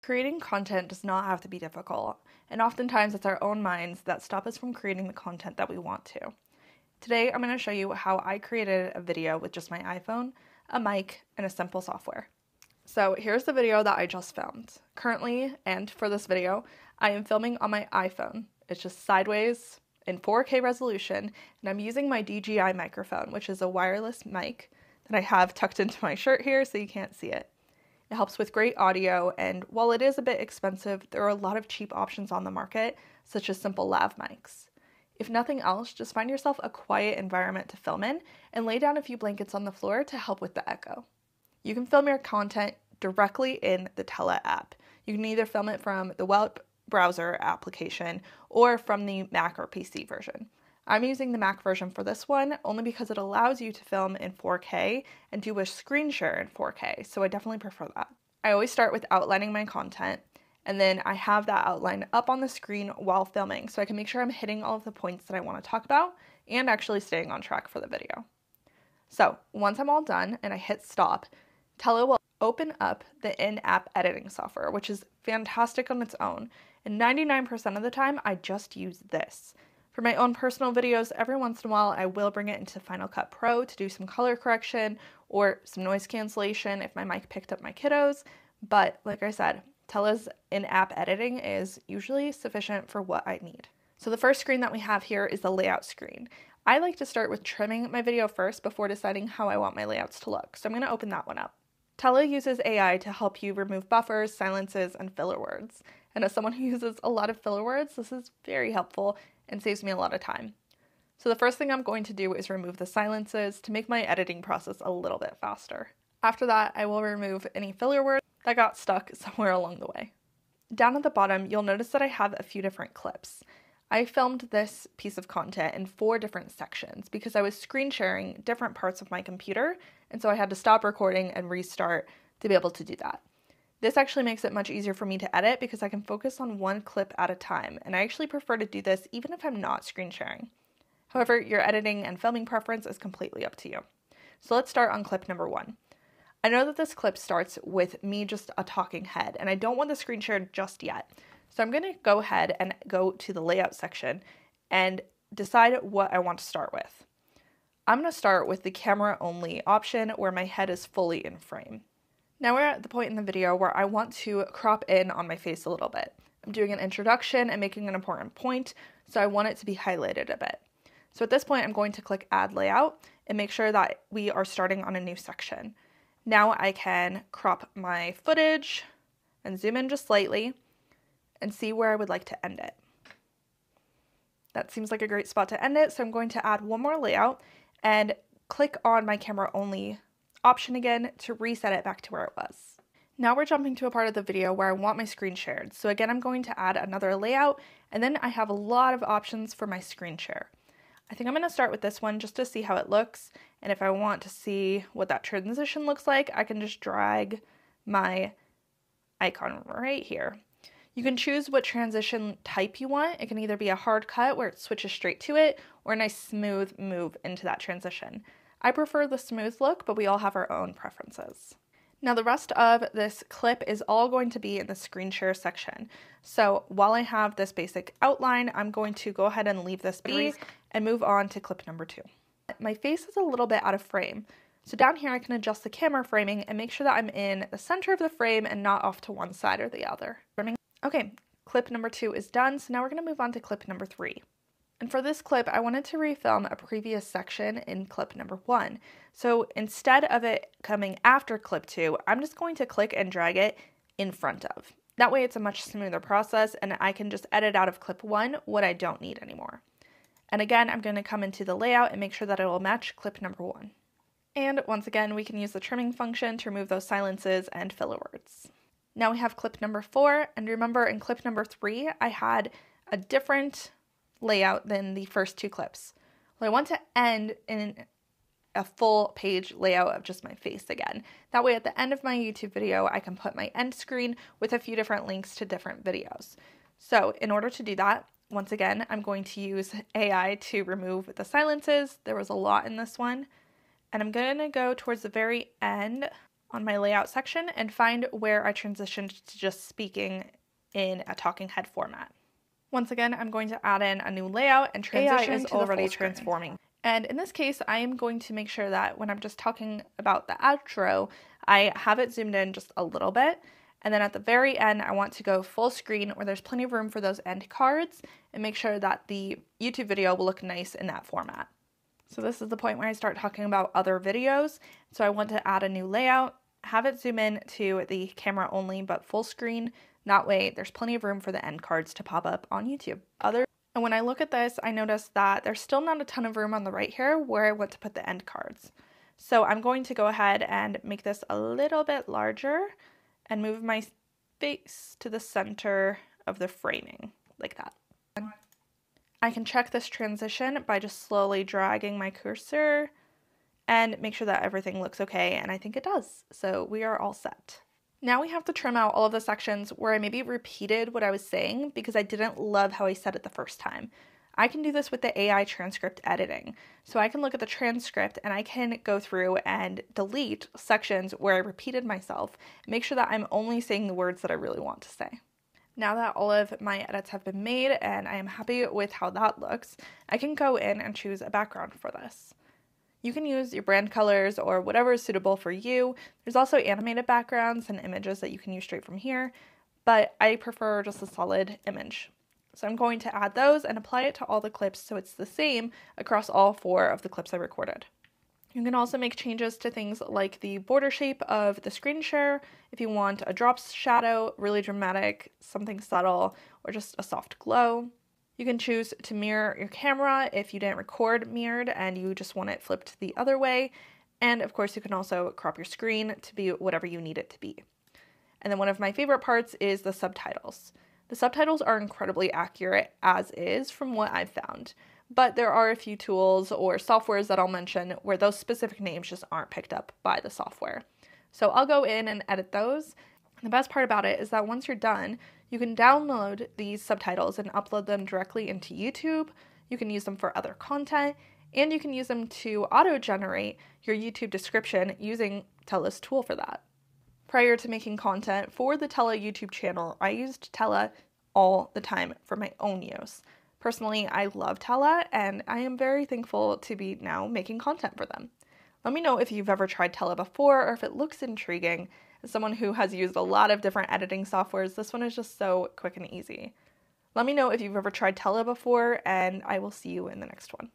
Creating content does not have to be difficult, and oftentimes it's our own minds that stop us from creating the content that we want to. Today, I'm going to show you how I created a video with just my iPhone, a mic, and a simple software. So here's the video that I just filmed. Currently, and for this video, I am filming on my iPhone. It's just sideways in 4K resolution, and I'm using my DJI microphone, which is a wireless mic that I have tucked into my shirt here so you can't see it. It helps with great audio, and while it is a bit expensive, there are a lot of cheap options on the market, such as simple lav mics. If nothing else, just find yourself a quiet environment to film in and lay down a few blankets on the floor to help with the echo. You can film your content directly in the Tela app. You can either film it from the web browser application or from the Mac or PC version. I'm using the Mac version for this one only because it allows you to film in 4K and do a screen share in 4K, so I definitely prefer that. I always start with outlining my content, and then I have that outline up on the screen while filming so I can make sure I'm hitting all of the points that I want to talk about and actually staying on track for the video. So once I'm all done and I hit stop, Tela will open up the in-app editing software, which is fantastic on its own, and 99% of the time I just use this. For my own personal videos, every once in a while I will bring it into Final Cut Pro to do some color correction or some noise cancellation if my mic picked up my kiddos, but like I said, Tela's in-app editing is usually sufficient for what I need. So the first screen that we have here is the layout screen. I like to start with trimming my video first before deciding how I want my layouts to look, so I'm going to open that one up. Tela uses AI to help you remove buffers, silences, and filler words. And as someone who uses a lot of filler words, this is very helpful and saves me a lot of time. So the first thing I'm going to do is remove the silences to make my editing process a little bit faster. After that, I will remove any filler words that got stuck somewhere along the way. Down at the bottom, you'll notice that I have a few different clips. I filmed this piece of content in 4 different sections because I was screen sharing different parts of my computer, and so I had to stop recording and restart to be able to do that. This actually makes it much easier for me to edit because I can focus on one clip at a time, and I actually prefer to do this even if I'm not screen sharing. However, your editing and filming preference is completely up to you. So let's start on clip number 1. I know that this clip starts with me just a talking head, and I don't want the screen shared just yet. So I'm going to go ahead and go to the layout section and decide what I want to start with. I'm going to start with the camera only option where my head is fully in frame. Now we're at the point in the video where I want to crop in on my face a little bit. I'm doing an introduction and making an important point, so I want it to be highlighted a bit. So at this point, I'm going to click Add Layout and make sure that we are starting on a new section. Now I can crop my footage and zoom in just slightly and see where I would like to end it. That seems like a great spot to end it, so I'm going to add one more layout and click on my camera only option again to reset it back to where it was. Now we're jumping to a part of the video where I want my screen shared. So again, I'm going to add another layout, and then I have a lot of options for my screen share. I think I'm going to start with this one just to see how it looks, and if I want to see what that transition looks like, I can just drag my icon right here. You can choose what transition type you want. It can either be a hard cut where it switches straight to it, or a nice smooth move into that transition. I prefer the smooth look, but we all have our own preferences. Now the rest of this clip is all going to be in the screen share section. So while I have this basic outline, I'm going to go ahead and leave this be and move on to clip number 2. My face is a little bit out of frame. So down here I can adjust the camera framing and make sure that I'm in the center of the frame and not off to one side or the other. Okay, clip number 2 is done, so now we're going to move on to clip number 3. And for this clip, I wanted to refilm a previous section in clip number 1. So instead of it coming after clip 2, I'm just going to click and drag it in front of. That way it's a much smoother process and I can just edit out of clip 1 what I don't need anymore. And again, I'm going to come into the layout and make sure that it will match clip number 1. And once again, we can use the trimming function to remove those silences and filler words. Now we have clip number 4, and remember in clip number 3, I had a different layout than the first 2 clips. Well, I want to end in a full page layout of just my face again. That way at the end of my YouTube video, I can put my end screen with a few different links to different videos. So in order to do that, once again, I'm going to use AI to remove the silences. There was a lot in this one. And I'm going to go towards the very end on my layout section and find where I transitioned to just speaking in a talking head format. Once again, I'm going to add in a new layout and transition AI is to already the full screen. transforming. And in this case, I am going to make sure that when I'm just talking about the outro, I have it zoomed in just a little bit. And then at the very end, I want to go full screen where there's plenty of room for those end cards and make sure that the YouTube video will look nice in that format. So this is the point where I start talking about other videos. So I want to add a new layout, have it zoom in to the camera only, but full screen. That way there's plenty of room for the end cards to pop up on YouTube. And when I look at this, I notice that there's still not a ton of room on the right here where I want to put the end cards. So I'm going to go ahead and make this a little bit larger and move my face to the center of the framing, like that. I can check this transition by just slowly dragging my cursor and make sure that everything looks okay, and I think it does. So we are all set. Now we have to trim out all of the sections where I maybe repeated what I was saying because I didn't love how I said it the first time. I can do this with the AI transcript editing. So I can look at the transcript and I can go through and delete sections where I repeated myself, make sure that I'm only saying the words that I really want to say. Now that all of my edits have been made and I am happy with how that looks, I can go in and choose a background for this. You can use your brand colors or whatever is suitable for you. There's also animated backgrounds and images that you can use straight from here, but I prefer just a solid image. So I'm going to add those and apply it to all the clips so it's the same across all 4 of the clips I recorded. You can also make changes to things like the border shape of the screen share if you want a drop shadow, really dramatic, something subtle, or just a soft glow. You can choose to mirror your camera if you didn't record mirrored and you just want it flipped the other way. And of course, you can also crop your screen to be whatever you need it to be. And then one of my favorite parts is the subtitles. The subtitles are incredibly accurate as is from what I've found, but there are a few tools or softwares that I'll mention where those specific names just aren't picked up by the software. So I'll go in and edit those. And the best part about it is that once you're done, you can download these subtitles and upload them directly into YouTube. You can use them for other content, and you can use them to auto-generate your YouTube description using Tella's tool for that. Prior to making content for the Tella YouTube channel, I used Tella all the time for my own use. Personally, I love Tella, and I am very thankful to be now making content for them. Let me know if you've ever tried Tella before or if it looks intriguing. As someone who has used a lot of different editing softwares, this one is just so quick and easy. Let me know if you've ever tried Tella before, and I will see you in the next one.